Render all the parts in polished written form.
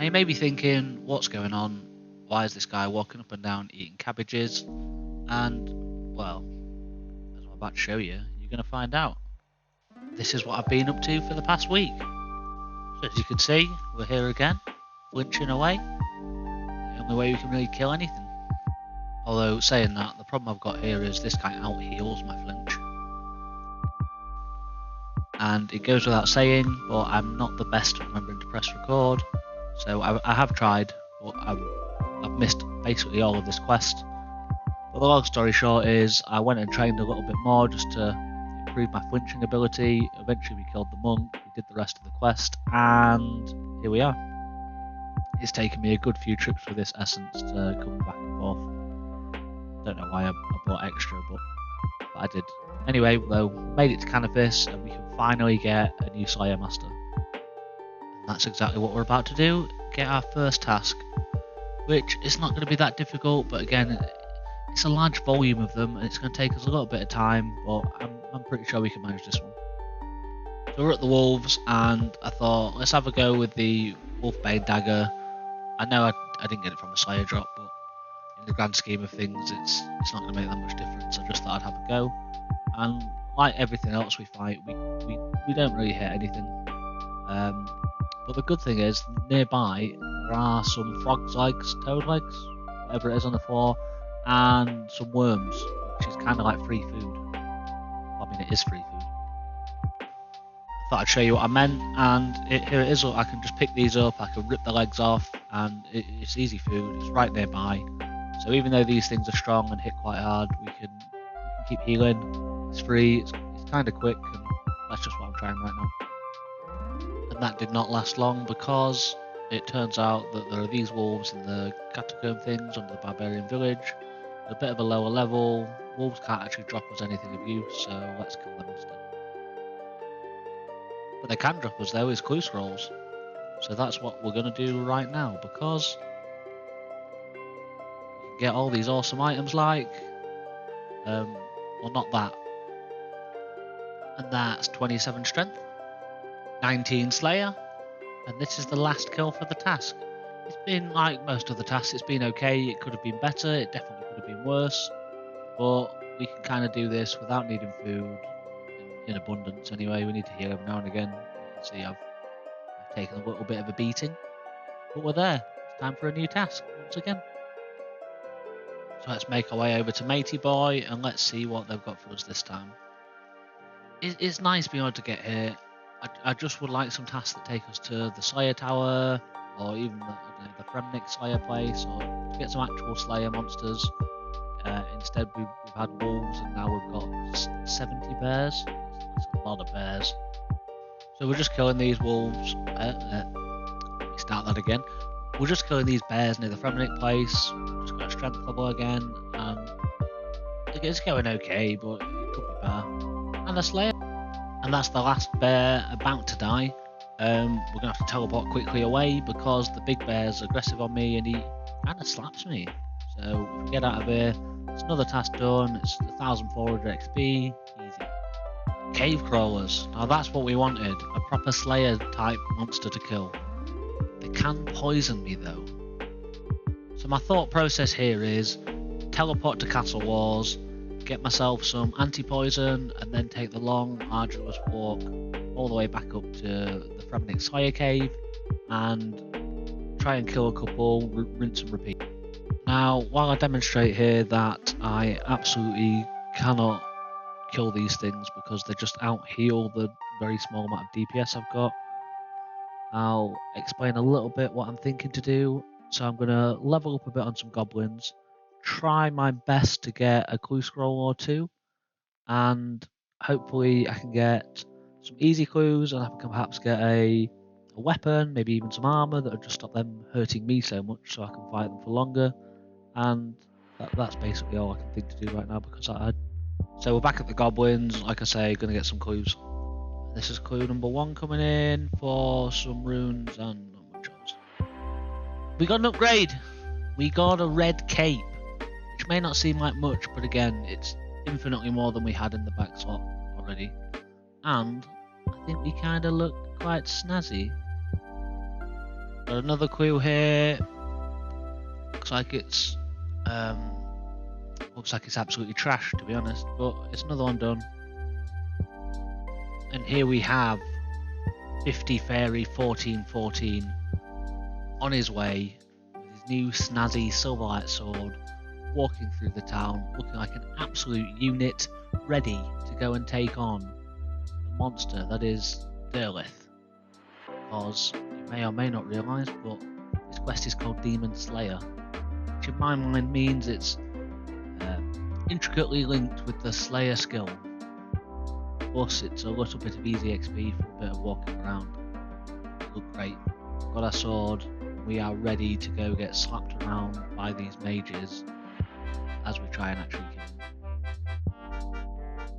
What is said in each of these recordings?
Now you may be thinking, what's going on? Why is this guy walking up and down eating cabbages? And, well, as I'm about to show you, you're going to find out. This is what I've been up to for the past week. So as you can see, we're here again, flinching away. The only way we can really kill anything. Although, saying that, the problem I've got here is this guy out-heals my flinch. And it goes without saying, but I'm not the best at remembering to press record. So I have tried, but I've missed basically all of this quest. But the long story short is, I went and trained a little bit more just to improve my flinching ability. Eventually we killed the monk, we did the rest of the quest, and here we are. It's taken me a good few trips with this essence to coming back and forth. Don't know why I bought extra, but I did. Anyway, though, made it to Canopus, and we can finally get a new Slayer Master. And that's exactly what we're about to do, get our first task. Which is not going to be that difficult, but again, it's a large volume of them, and it's going to take us a little bit of time, but I'm pretty sure we can manage this one. So we're at the Wolves, and I thought, let's have a go with the Wolfbane Dagger. I know I didn't get it from a Slayer drop, but in the grand scheme of things, it's not going to make that much difference. I just thought I'd have a go. And like everything else we fight, we don't really hit anything. But the good thing is, nearby there are some frogs' legs, toad legs, whatever it is on the floor, and some worms, which is kind of like free food. I mean, it is free food. I thought I'd show you what I meant, and here it is. I can just pick these up, I can rip the legs off, and it's easy food. It's right nearby. So even though these things are strong and hit quite hard, we can keep healing. It's free, it's kind of quick, and that's just what I'm trying right now. And that did not last long, because it turns out that there are these wolves in the catacomb things under the barbarian village. They're a bit of a lower level. Wolves can't actually drop us anything of use, so let's kill them instead. What they can drop us though is clue scrolls. So that's what we're going to do right now, because get all these awesome items like, well, not that, and that's 27 strength, 19 slayer, and this is the last kill for the task. It's been like most of the tasks, it's been okay. It could have been better, it definitely could have been worse, but we can kind of do this without needing food in abundance anyway. We need to heal every now and again. You can see I've taken a little bit of a beating, but we're there. It's time for a new task once again. So let's make our way over to Matey Boy, and let's see what they've got for us this time. It's nice being able to get here. I just would like some tasks that take us to the Slayer Tower, or even the Fremnik Slayer place, or to get some actual Slayer monsters. Instead we've had wolves, and now we've got 70 bears. That's a lot of bears. So we're just killing these wolves. Let me start that again. We're just killing these bears near the Fremnik place. Just got a strength level again, and it's going okay, but it could be better. And a Slayer. And that's the last bear about to die. We're going to have to teleport quickly away, because the big bear's aggressive on me, and he kind of slaps me. So if we get out of here, it's another task done. It's 1,400 XP. Easy. Cave crawlers. Now that's what we wanted. A proper Slayer type monster to kill. They can poison me though. So my thought process here is teleport to Castle Walls, get myself some anti-poison, and then take the long, arduous walk all the way back up to the Fremnik Slayer Cave and try and kill a couple, rinse and repeat. Now, while I demonstrate here that I absolutely cannot kill these things because they just out-heal the very small amount of DPS I've got, I'll explain a little bit what I'm thinking to do. So I'm going to level up a bit on some goblins, try my best to get a clue scroll or two, and hopefully I can get some easy clues, and I can perhaps get a weapon, maybe even some armor that will just stop them hurting me so much, so I can fight them for longer. And that's basically all I can think to do right now, because so we're back at the goblins, like I say, going to get some clues. This is clue number 1 coming in for some runes and not much else. We got an upgrade! We got a red cape, which may not seem like much, but again, it's infinitely more than we had in the back slot already. And I think we kind of look quite snazzy. Got another clue here. Looks like it's absolutely trash, to be honest, but it's another one done. And here we have 50 Fairy 1414 on his way with his new snazzy Silverlight sword, walking through the town, looking like an absolute unit, ready to go and take on the monster that is Derlith. Because you may or may not realise, but this quest is called Demon Slayer, which in my mind means it's intricately linked with the Slayer skill. Plus, it's a little bit of easy XP for a bit of walking around. It looked great. Got our sword. We are ready to go get slapped around by these mages as we try and actually kill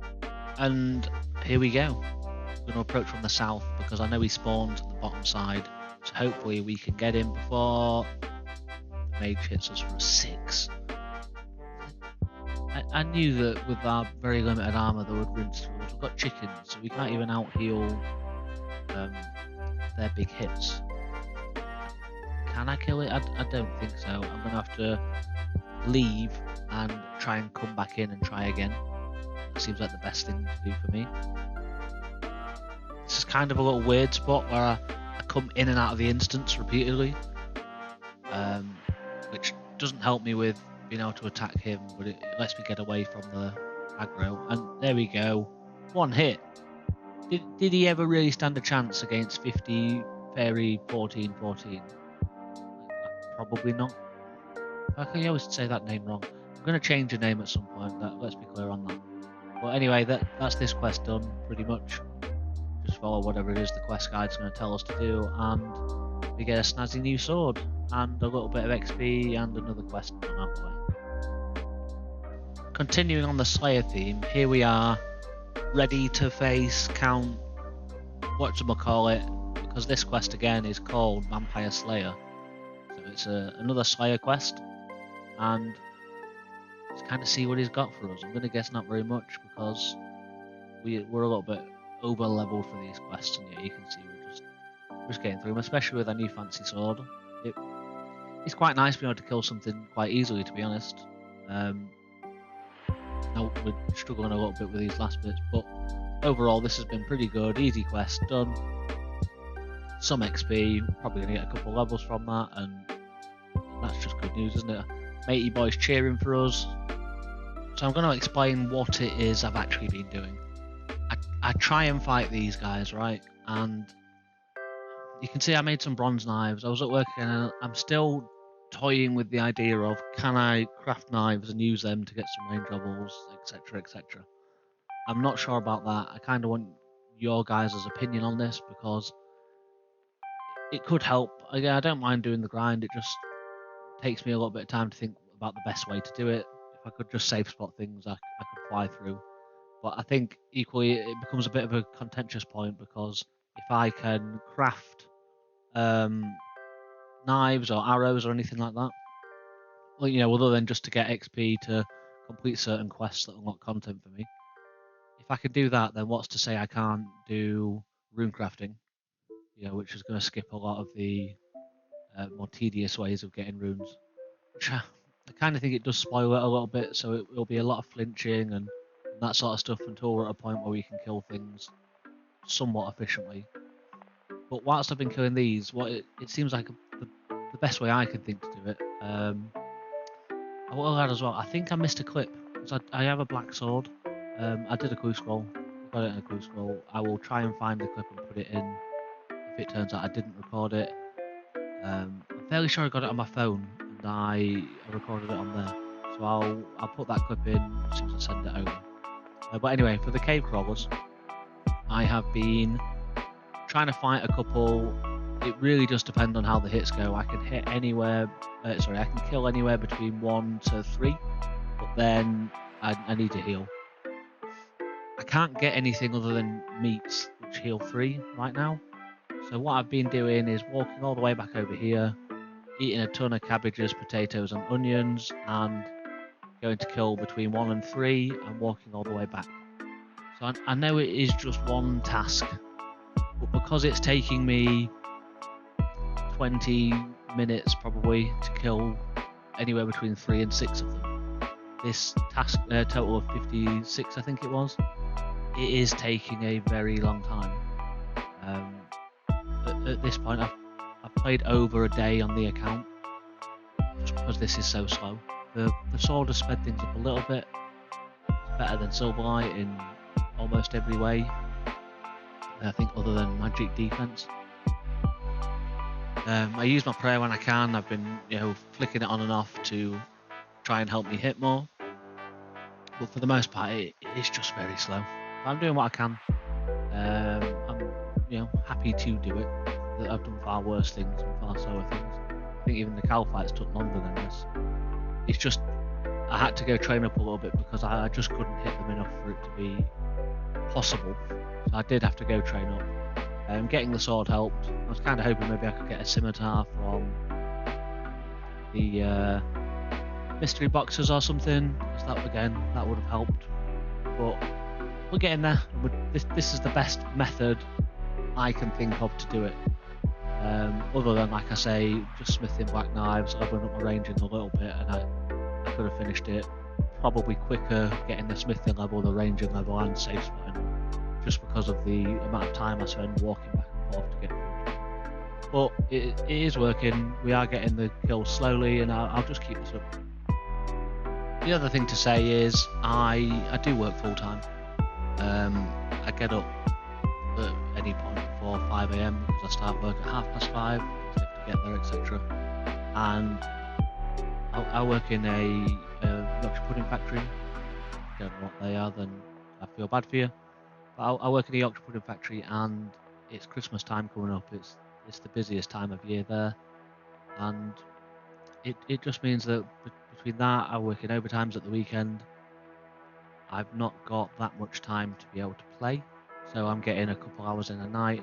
them. And here we go. I'm going to approach from the south because I know he spawns at the bottom side. So hopefully we can get him before the mage hits us for a 6. I knew that with our very limited armour they would rinse through us. We've got chickens, so we can't even out-heal their big hits. Can I kill it? I don't think so. I'm going to have to leave and try and come back in and try again. That seems like the best thing to do for me. This is kind of a little weird spot where I come in and out of the instance repeatedly, which doesn't help me with being able to attack him, but it lets me get away from the aggro. And there we go, 1 hit. Did he ever really stand a chance against 50 Fairy 1414? Probably not. I can always say that name wrong. I'm going to change the name at some point, let's be clear on that. But anyway, that's this quest done, pretty much. Just follow whatever it is the quest guide's going to tell us to do, and we get a snazzy new sword, and a little bit of XP, and another quest on our way. Continuing on the Slayer theme, here we are, ready to face Count whatchamacallit, because this quest again is called Vampire Slayer. So it's another Slayer quest, and let's kind of see what he's got for us. I'm going to guess not very much, because we're a little bit over leveled for these quests, and yeah, you can see we're just getting through them, especially with our new fancy sword. It's quite nice being able to kill something quite easily, to be honest. Now we're struggling a little bit with these last bits, but overall this has been pretty good. Easy quest done. Some XP, probably going to get a couple levels from that, and that's just good news, isn't it? Matey boys cheering for us. So I'm going to explain what it is I've actually been doing. I try and fight these guys, right? And you can see I made some bronze knives. I was at work and I'm still toying with the idea of, can I craft knives and use them to get some range levels, etc, etc. I'm not sure about that. I kind of want your guys' opinion on this, because it could help. Again, I don't mind doing the grind, it just takes me a little bit of time to think about the best way to do it. If I could just safe spot things, I could fly through. But I think equally it becomes a bit of a contentious point, because if I can craft knives or arrows or anything like that, well, you know, other than just to get XP to complete certain quests that unlock content for me, if I could do that, then what's to say I can't do rune crafting, you know, which is going to skip a lot of the more tedious ways of getting runes, which I kind of think it does spoil it a little bit, so it will be a lot of flinching and that sort of stuff until we're at a point where we can kill things somewhat efficiently. But whilst I've been killing these, it seems like the best way I can think to do it, I will add as well, I think I missed a clip, because I have a black sword. I did a clue scroll, got it in a clue scroll. I will try and find the clip and put it in if it turns out I didn't record it. I'm fairly sure I got it on my phone and I recorded it on there, so I'll put that clip in as soon as I send it over. But anyway, for the cave crawlers, I have been trying to fight a couple. It really does depend on how the hits go. I can hit anywhere, I can kill anywhere between 1 to 3, but then I need to heal. I can't get anything other than meats which heal 3 right now. So what I've been doing is walking all the way back over here, eating a ton of cabbages, potatoes and onions, and going to kill between 1 and 3 and walking all the way back. So I know it is just one task, but because it's taking me 20 minutes probably to kill anywhere between 3 and 6 of them. This task total of 56 I think it was. It is taking a very long time. At this point I've played over a day on the account just because this is so slow. The sword has sped things up a little bit. It's better than Silverlight in almost every way, I think, other than magic defense. I use my prayer when I can. I've been, flicking it on and off to try and help me hit more, but for the most part it's just very slow. I'm doing what I can. I'm happy to do it. I've done far worse things and far slower things. I think even the Cal fights took longer than this. It's just I had to go train up a little bit because I just couldn't hit them enough for it to be possible. So I did have to go train up. Getting the sword helped. I was kind of hoping maybe I could get a scimitar from the mystery boxes or something, because that would have helped. But we're getting there. This is the best method I can think of to do it. Other than, like I say, just smithing black knives, leveling up my ranging a little bit, and I could have finished it probably quicker getting the smithing level, the ranging level, and safe spotting, just because of the amount of time I spend walking back and forth to get food. But it is working. We are getting the kills slowly, and I'll just keep this up. The other thing to say is I do work full time. I get up at any point before 5 AM because I start work at 5:30, I have to get there, etc. And I work in a Yorkshire pudding factory. If you don't know what they are, then I feel bad for you. But I work in a Yorkshire pudding factory, and it's Christmas time coming up. It's the busiest time of year there, and it just means that between that, I work in overtimes at the weekend. I've not got that much time to be able to play, so I'm getting a couple hours in a night,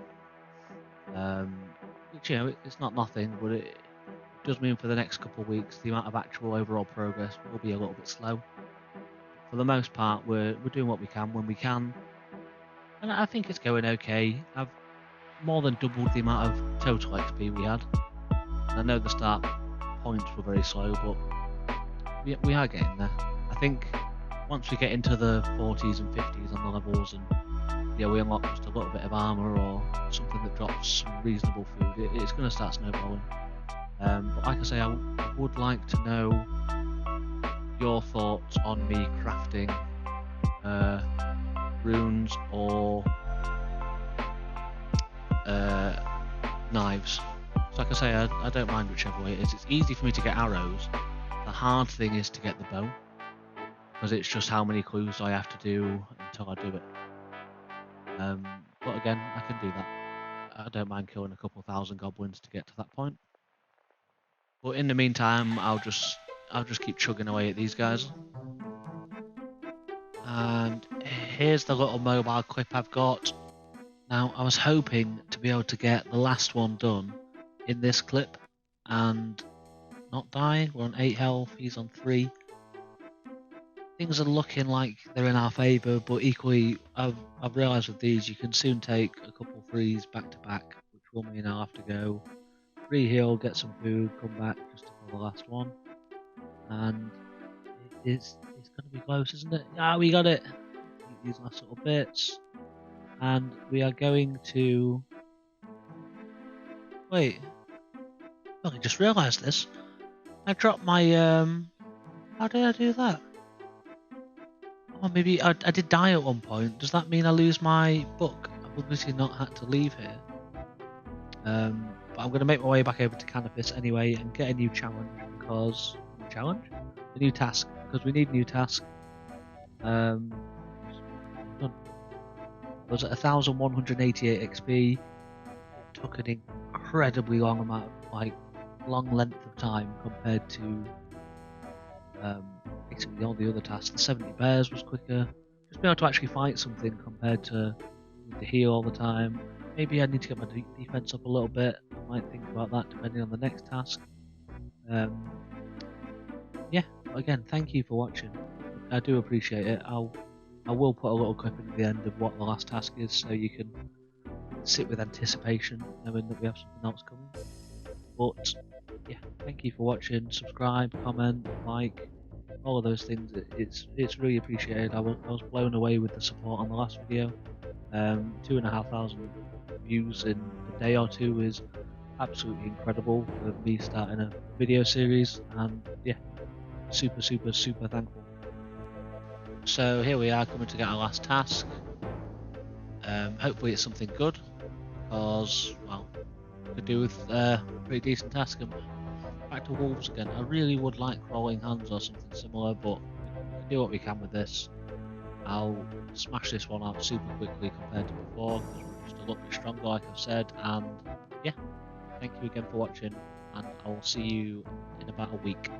which it's not nothing, but it does mean for the next couple of weeks the amount of actual overall progress will be a little bit slow. For the most part, we're doing what we can when we can, and I think it's going okay. I've more than doubled the amount of total XP we had. I know the start points were very slow, but we are getting there. I think once we get into the 40s and 50s on the levels, and we unlock just a little bit of armor or something that drops some reasonable food, it's going to start snowballing. But like I say, I would like to know your thoughts on me crafting runes or knives. So like I say, I don't mind whichever way it is. It's easy for me to get arrows. The hard thing is to get the bow, because it's just how many clues I have to do until I do it. But again, I can do that. I don't mind killing a couple thousand goblins to get to that point. But in the meantime, I'll just keep chugging away at these guys. And here's the little mobile clip I've got. Now, I was hoping to be able to get the last one done in this clip and not die. We're on 8 health, he's on 3. Things are looking like they're in our favour, but equally, I've realised with these you can soon take a couple threes back to back, which will mean I'll have to go re-heal, get some food, come back just to kill the last one. And it's going to be close, isn't it? Ah, we got it! These last little bits. And we are going to... Wait. Well, I just realised this. I dropped my... How did I do that? Oh, maybe I did die at one point. Does that mean I lose my book? I've obviously not had to leave here. But I'm going to make my way back over to Canopus anyway and get a new challenge because... A new task, because we need a new task. Done. I was at 1188 XP. It took an incredibly long amount of, long length of time compared to basically all the other tasks. The 70 bears was quicker. Just being able to actually fight something compared to the heal all the time. Maybe I need to get my defense up a little bit. I might think about that depending on the next task. Yeah, again, thank you for watching. I do appreciate it. I will put a little clip at the end of what the last task is, so you can sit with anticipation, knowing that we have something else coming. But yeah, thank you for watching. Subscribe, comment, like, all of those things. It's really appreciated. I was blown away with the support on the last video. 2,500 views in a day or two is absolutely incredible for me starting a video series, and yeah, super thankful. So here we are, coming to get our last task. Hopefully it's something good, because well, could do with a pretty decent task. And back to wolves again. I really would like crawling hands or something similar, but we can do what we can with this. I'll smash this one out super quickly compared to before, because we're just a little bit stronger, like I've said. And yeah, thank you again for watching, and I will see you in about a week.